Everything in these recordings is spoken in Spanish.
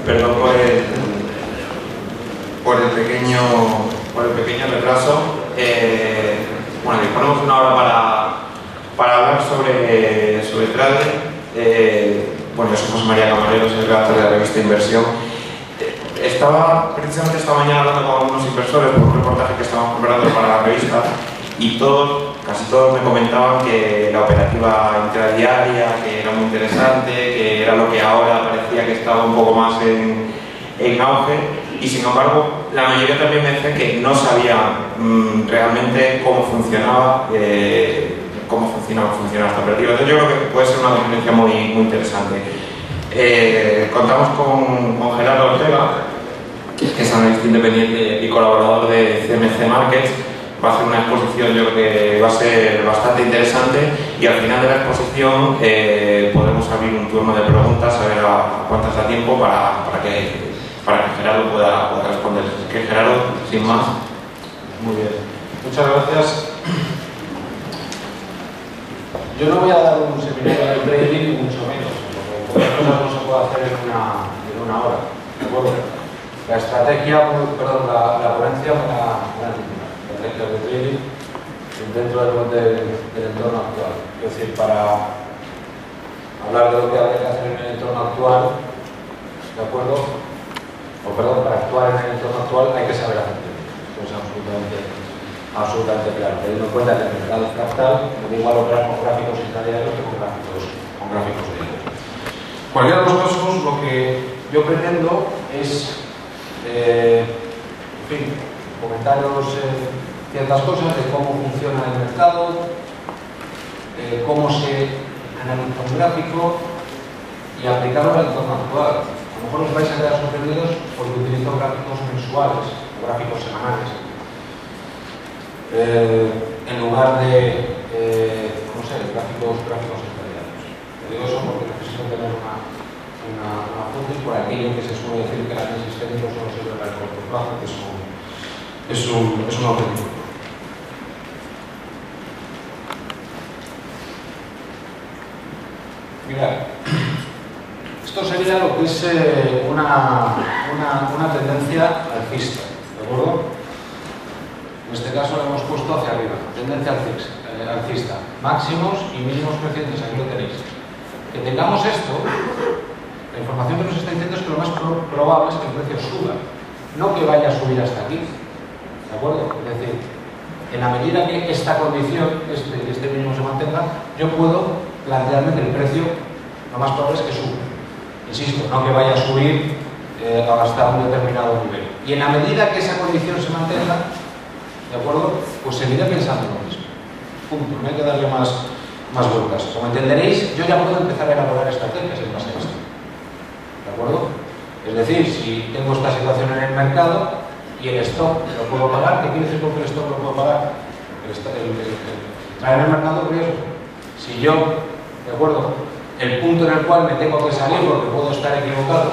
Perdón por el pequeño retraso. Bueno, disponemos una hora para hablar sobre trading. Bueno, yo soy José María Camarero, soy el redactor de la revista Inversión. Estaba precisamente esta mañana hablando con algunos inversores por un reportaje que estábamos preparando para la revista y casi todos me comentaban que la operativa intradiaria, que era muy interesante, que era lo que ahora parecía que estaba un poco más en auge, y sin embargo la mayoría también me decía que no sabían realmente cómo funcionaba esta operativa. Entonces yo creo que puede ser una conferencia muy interesante. Contamos con Gerardo Ortega, que es analista independiente y colaborador de CMC Markets. Va a hacer una exposición, yo creo que va a ser bastante interesante, y al final de la exposición podremos abrir un turno de preguntas, a ver a cuántas da tiempo para que Gerardo pueda responder. Así que Gerardo, sin más. Muy bien, muchas gracias. Yo no voy a dar un seminario de trading, ni mucho menos, porque cosas no se puede hacer en una hora, ¿de acuerdo? La estrategia, la ponencia me la estrategia de trading dentro del entorno actual. Es decir, para hablar de lo que habría que hacer en el entorno actual, ¿de acuerdo? Para actuar en el entorno actual hay que saber hacer trading. Esto es absolutamente claro. Teniendo en cuenta que el mercado es fractal, me da igual operar con gráficos intradiarios que con gráficos diarios. En cualquiera de los casos, lo que yo pretendo es, en fin, comentaros ciertas cosas de cómo funciona el mercado, cómo se analiza un gráfico y aplicarlo al entorno actual. A lo mejor os vais a quedar sorprendidos porque utilizo gráficos mensuales o gráficos semanales en lugar de gráficos intradiarios. Te digo eso porque necesito tener una fuente por aquello que se suele decir que el análisis técnico solo sirve para el corto plazo, que es un objetivo. Mirad, esto sería lo que es una tendencia alcista, ¿de acuerdo? En este caso lo hemos puesto hacia arriba, tendencia alcista, máximos y mínimos crecientes, aquí lo tenéis. Que tengamos esto, la información que nos está diciendo es que lo más probable es que el precio suba, no que vaya a subir hasta aquí, ¿de acuerdo? Es decir, en la medida que esta condición, este mínimo se mantenga, yo puedo plantearme que el precio lo más probable es que suba. Insisto, no que vaya a subir hasta un determinado nivel. Y en la medida que esa condición se mantenga, ¿de acuerdo? Pues seguiré pensando lo mismo. Punto. No hay que darle más vueltas. Como entenderéis, yo ya puedo empezar a elaborar estrategias en base a esto. ¿De acuerdo? Es decir, si tengo esta situación en el mercado y el stock lo puedo pagar, ¿qué quiere decir con que el stock lo puedo pagar? Trae en el mercado riesgo. Si yo, ¿de acuerdo?, el punto en el cual me tengo que salir porque puedo estar equivocado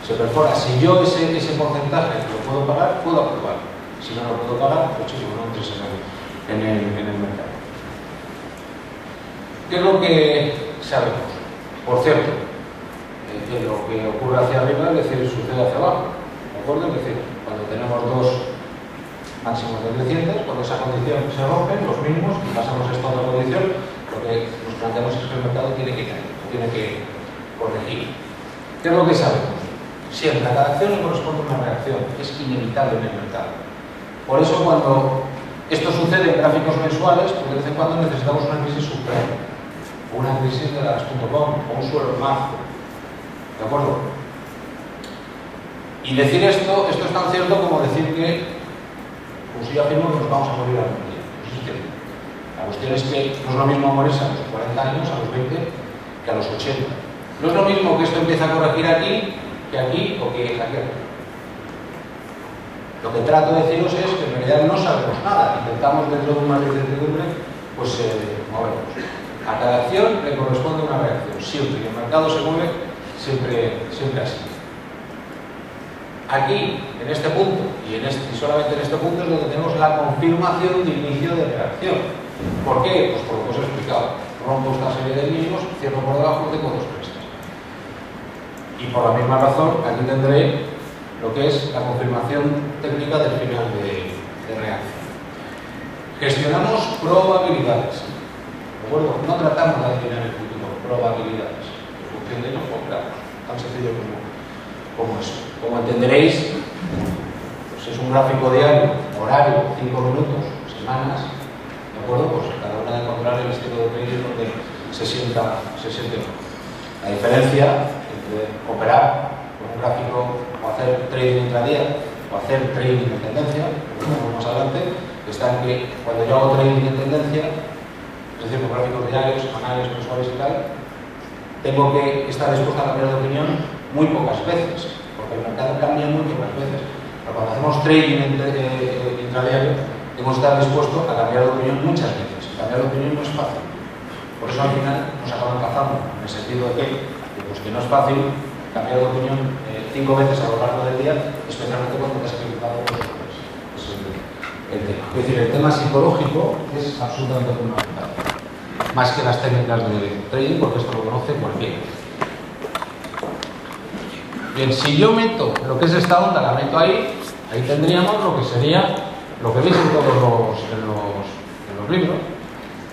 se perfora. Si yo ese porcentaje lo puedo pagar, puedo actuar. Si no lo puedo pagar, muchísimo, no entres en el mercado. ¿Qué es lo que sabemos? Por cierto, lo que ocurre hacia arriba, es decir, sucede hacia abajo. ¿De acuerdo? Es decir, cuando tenemos dos máximos decrecientes, cuando esa condición se rompe, los mínimos, y pasamos esta otra condición, lo que nos planteamos es que el mercado tiene que caer, tiene que corregir. ¿Qué es lo que sabemos? Siempre a cada acción le corresponde una reacción, es inevitable en el mercado. Por eso cuando esto sucede en gráficos mensuales, pues de vez en cuando necesitamos una crisis suprema, o una crisis de las .com, o un suelo mágico. ¿De acuerdo? Y decir esto es tan cierto como decir que, pues yo afirmo que nos vamos a morir algún día. Eso es cierto. La cuestión es que no es lo mismo morirse a los 40 años, a los 20, que a los 80. No es lo mismo que esto empiece a corregir aquí, que aquí o que aquí. Lo que trato de deciros es que en realidad no sabemos nada. Intentamos dentro de un margen de incertidumbre, pues movernos. A cada acción le corresponde una reacción. Siempre que el mercado se mueve, siempre así. Aquí, en este punto, y solamente en este punto es donde tenemos la confirmación de inicio de reacción. ¿Por qué? Pues por lo que os he explicado. Rompo esta serie de mínimos, cierro por debajo, tengo dos prestas. Y por la misma razón, aquí tendré lo que es la confirmación técnica del final de reacción. Gestionamos probabilidades. ¿De acuerdo? No tratamos de adivinar el futuro, probabilidades. En función de ello, compramos. Tan sencillo como eso. Como entenderéis, pues es un gráfico diario, horario, 5 minutos, semanas. ¿De acuerdo? Pues cada una de encontrar el estilo de trading donde se siente mejor. La diferencia entre operar con un gráfico o hacer trading intradía o hacer trading de tendencia, como veremos más adelante, está en que cuando yo hago trading de tendencia, es decir, con gráficos diarios, semanales, mensuales y tal, tengo que estar dispuesto a cambiar de opinión muy pocas veces, porque el mercado cambia muy pocas veces. Pero cuando hacemos trading intradiario, tengo que estar dispuesto a cambiar de opinión muchas veces. Cambiar de opinión no es fácil. Por eso al final nos acaban cazando, en el sentido de que no es fácil cambiar de opinión 5 veces a lo largo del día, especialmente cuando te has equivocado los errores. Ese es el tema. Es decir, el tema psicológico es absolutamente fundamental. Más que las técnicas de trading, porque esto lo conoce cualquiera. Bien, si yo meto lo que es esta onda, la meto ahí tendríamos lo que sería, lo que veis en todos los libros,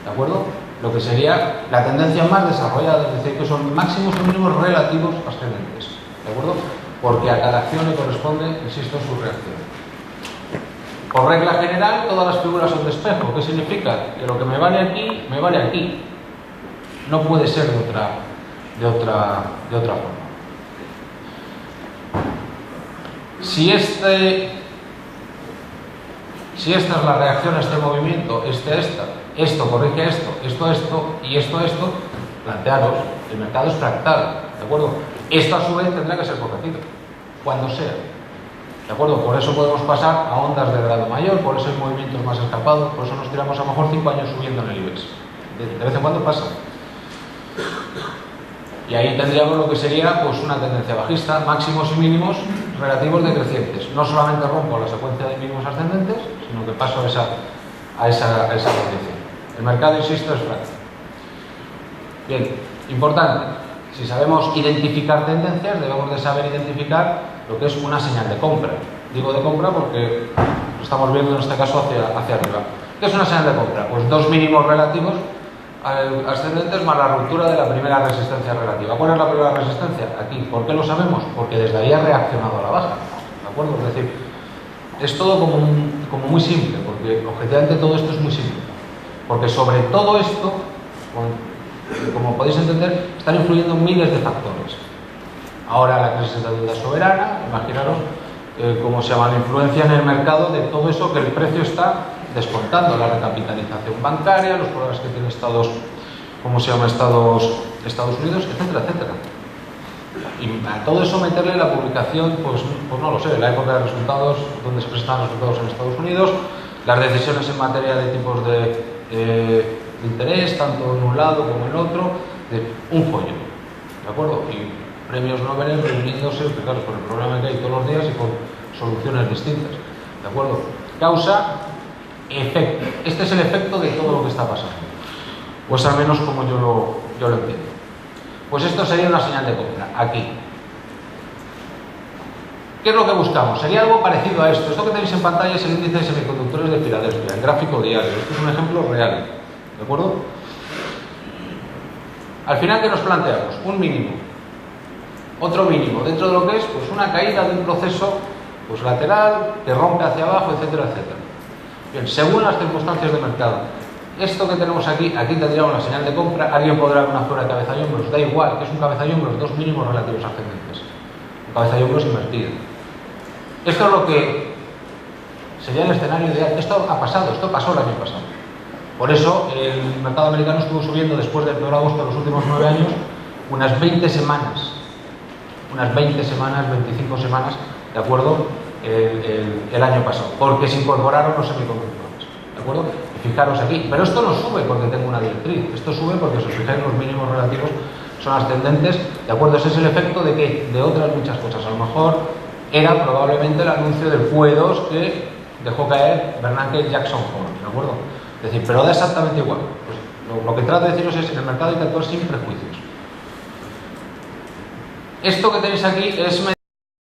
¿de acuerdo? Lo que sería la tendencia más desarrollada, es decir, que son máximos y mínimos relativos ascendentes, ¿de acuerdo? Porque a cada acción le corresponde, insisto, su reacción. Por regla general, todas las figuras son de espejo. ¿Qué significa? Que lo que me vale aquí, me vale aquí. No puede ser de otra forma. Si esta es la reacción a este movimiento, esto corrige esto y esto, plantearos, el mercado es fractal, ¿de acuerdo? Esto a su vez tendrá que ser corregido, cuando sea, ¿de acuerdo? Por eso podemos pasar a ondas de grado mayor, por eso hay movimientos más escapados, por eso nos tiramos a lo mejor 5 años subiendo en el IBEX. De vez en cuando pasa. Y ahí tendríamos lo que sería pues una tendencia bajista, máximos y mínimos relativos decrecientes. No solamente rompo la secuencia de mínimos ascendentes, sino que paso a esa condición. El mercado, insisto, es frágil. Bien, importante, si sabemos identificar tendencias, debemos de saber identificar lo que es una señal de compra. Digo de compra porque lo estamos viendo en este caso hacia arriba. ¿Qué es una señal de compra? Pues dos mínimos relativos ascendentes más la ruptura de la primera resistencia relativa. ¿Cuál es la primera resistencia? Aquí. ¿Por qué lo sabemos? Porque desde ahí ha reaccionado a la baja, ¿de acuerdo? Es decir, es todo como muy simple, porque objetivamente todo esto es muy simple. Porque sobre todo esto, como podéis entender, están influyendo miles de factores. Ahora la crisis de deuda soberana, imaginaros cómo se llama la influencia en el mercado de todo eso que el precio está descontando, la recapitalización bancaria, los problemas que tiene Estados Unidos, etcétera, etcétera. Y a todo eso meterle la publicación, pues no lo sé, la época de resultados, donde se presentan resultados en Estados Unidos, las decisiones en materia de tipos de interés, tanto en un lado como en otro, un follón, ¿de acuerdo? Y premios Nobel reuniéndose, claro, por el problema que hay todos los días y con soluciones distintas, ¿de acuerdo? Causa, efecto. Este es el efecto de todo lo que está pasando. Pues al menos como yo lo entiendo. Pues esto sería una señal de compra, aquí. ¿Qué es lo que buscamos? Sería algo parecido a esto. Esto que tenéis en pantalla es el índice de semiconductores de Filadelfia, el gráfico diario. Este es un ejemplo real, ¿de acuerdo? Al final, ¿qué nos planteamos? Un mínimo. Otro mínimo. Dentro de lo que es, pues una caída de un proceso pues lateral, que rompe hacia abajo, etcétera, etcétera. Bien, según las circunstancias de mercado, esto que tenemos aquí tendríamos la señal de compra. Alguien podrá ver una zona de cabeza y hombros, da igual, que es un cabeza y hombros, dos mínimos relativos ascendentes. Un cabeza y hombros invertido. Esto es lo que sería el escenario ideal. Esto ha pasado, esto pasó el año pasado. Por eso el mercado americano estuvo subiendo después del peor agosto de los últimos 9 años unas 20 semanas, 25 semanas, ¿de acuerdo? El año pasado, porque se incorporaron los semiconductores, ¿de acuerdo? Y fijaros aquí, pero esto no sube porque tengo una directriz, esto sube porque si os fijáis los mínimos relativos son ascendentes, ¿de acuerdo? Ese es el efecto de que de otras muchas cosas. A lo mejor era probablemente el anuncio del QE2 que dejó caer Bernanke y Jackson Hole, ¿de acuerdo? Es decir, pero da exactamente igual. Pues lo que trato de deciros es que en el mercado hay que actuar sin prejuicios. Esto que tenéis aquí es